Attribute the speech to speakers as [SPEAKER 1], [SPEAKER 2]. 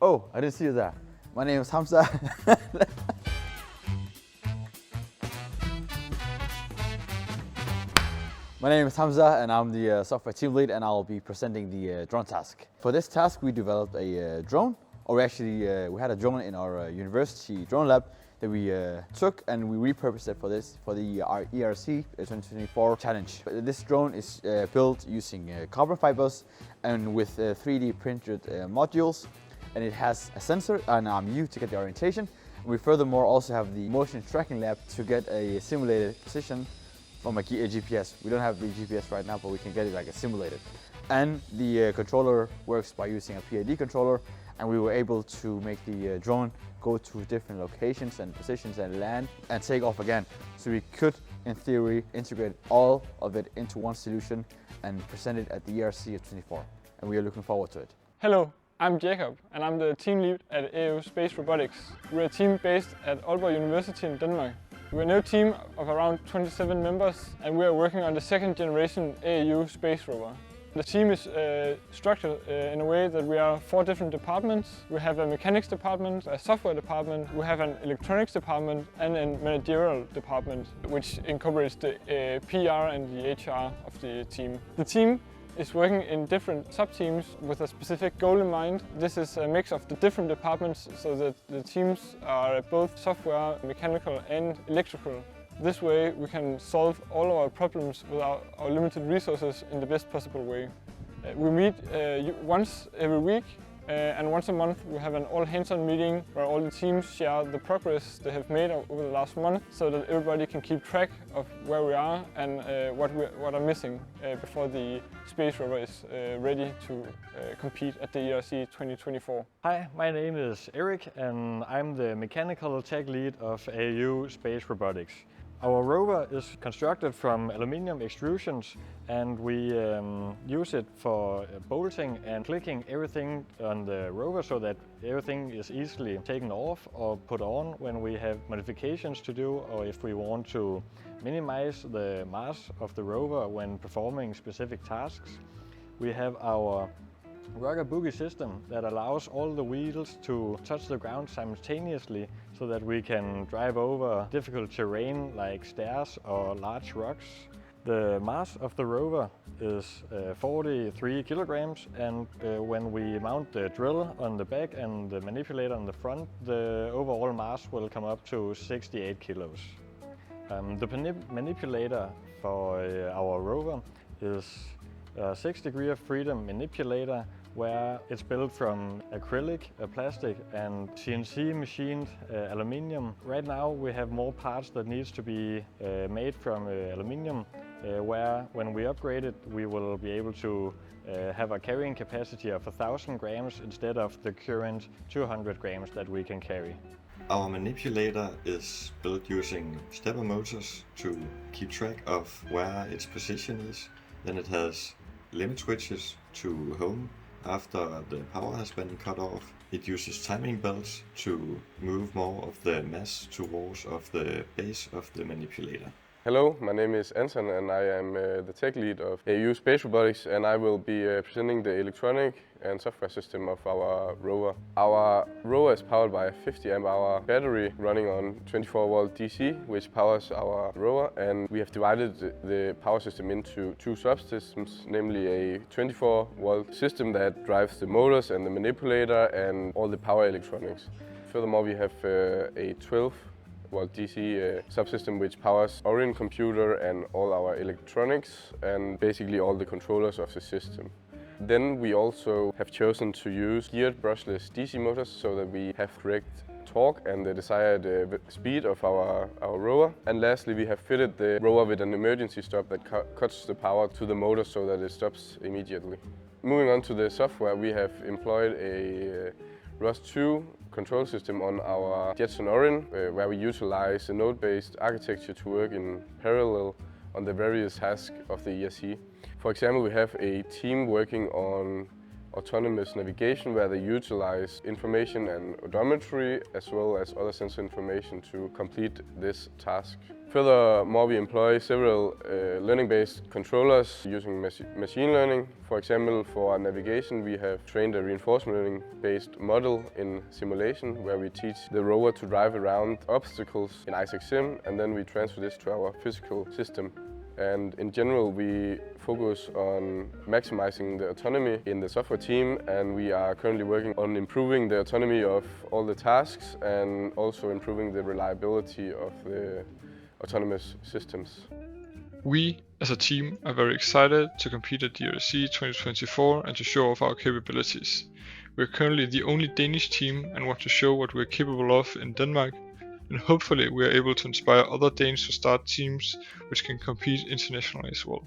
[SPEAKER 1] Oh, I didn't see that. My name is Hamza. My name is Hamza and I'm the software team lead, and I'll be presenting the drone task. For this task we developed a drone, or we had a drone in our university drone lab that we took and we repurposed it for the ERC2024 challenge. This drone is built using carbon fibers and with 3D printed modules, and it has a sensor and an RMU to get the orientation. We furthermore also have the motion tracking lab to get a simulated position from a GPS. We don't have the GPS right now, but we can get it like a simulated. And the controller works by using a PID controller, and we were able to make the drone go to different locations and positions and land and take off again. So we could, in theory, integrate all of it into one solution and present it at the ERC2024. And we are looking forward to it.
[SPEAKER 2] Hello, I'm Jacob and I'm the team lead at AAU Space Robotics. We're a team based at Aalborg University in Denmark. We're a new team of around 27 members and we are working on the second generation AAU Space Rover. The team is structured in a way that we are 4 different departments. We have a mechanics department, a software department, we have an electronics department and a managerial department, which incorporates the PR and the HR of the team. The team is working in different sub-teams with a specific goal in mind. This is a mix of the different departments so that the teams are both software, mechanical and electrical. This way we can solve all of our problems with our limited resources in the best possible way. We meet once every week and once a month we have an all-hands-on meeting where all the teams share the progress they have made over the last month so that everybody can keep track of where we are and what are missing before the Space Rover is ready to compete at the ERC 2024.
[SPEAKER 3] Hi, my name is Eric and I'm the mechanical tech lead of AAU Space Robotics. Our rover is constructed from aluminium extrusions and we use it for bolting and clicking everything on the rover so that everything is easily taken off or put on when we have modifications to do, or if we want to minimize the mass of the rover when performing specific tasks. We have our rocker boogie system that allows all the wheels to touch the ground simultaneously so that we can drive over difficult terrain like stairs or large rocks. The mass of the rover is 43 kilograms, and when we mount the drill on the back and the manipulator on the front, the overall mass will come up to 68 kilos. The manipulator for our rover is a 6 degree of freedom manipulator where it's built from acrylic, plastic and CNC machined aluminium. Right now we have more parts that needs to be made from aluminium, where when we upgrade it we will be able to have a carrying capacity of 1,000 grams instead of the current 200 grams that we can carry.
[SPEAKER 4] Our manipulator is built using stepper motors to keep track of where its position is. Then it has limit switches to home after the power has been cut off. It uses timing belts to move more of the mass towards of the base of the manipulator.
[SPEAKER 5] Hello, my name is Anton and I am the tech lead of AAU Space Robotics, and I will be presenting the electronic and software system of our rover. Our rover is powered by a 50 amp hour battery running on 24 volt DC, which powers our rover, and we have divided the power system into 2 subsystems, namely a 24 volt system that drives the motors and the manipulator and all the power electronics. Furthermore, we have a 12 volt DC subsystem which powers Orion computer and all our electronics and basically all the controllers of the system. Then we also have chosen to use geared brushless DC motors so that we have correct torque and the desired speed of our rover. And lastly, we have fitted the rover with an emergency stop that cuts the power to the motor so that it stops immediately. Moving on to the software, we have employed a ROS2 control system on our Jetson Orion, where we utilize a node-based architecture to work in parallel on the various tasks of the ERC. For example, we have a team working on autonomous navigation where they utilize information and odometry as well as other sensor information to complete this task. Furthermore, we employ several learning-based controllers using machine learning. For example, for our navigation, we have trained a reinforcement learning-based model in simulation, where we teach the rover to drive around obstacles in Isaac Sim, and then we transfer this to our physical system. And in general, we focus on maximizing the autonomy in the software team, and we are currently working on improving the autonomy of all the tasks and also improving the reliability of the autonomous systems.
[SPEAKER 6] We, as a team, are very excited to compete at the ERC2024 and to show off our capabilities. We are currently the only Danish team and want to show what we are capable of in Denmark, and hopefully we are able to inspire other Danes to start teams which can compete internationally as well.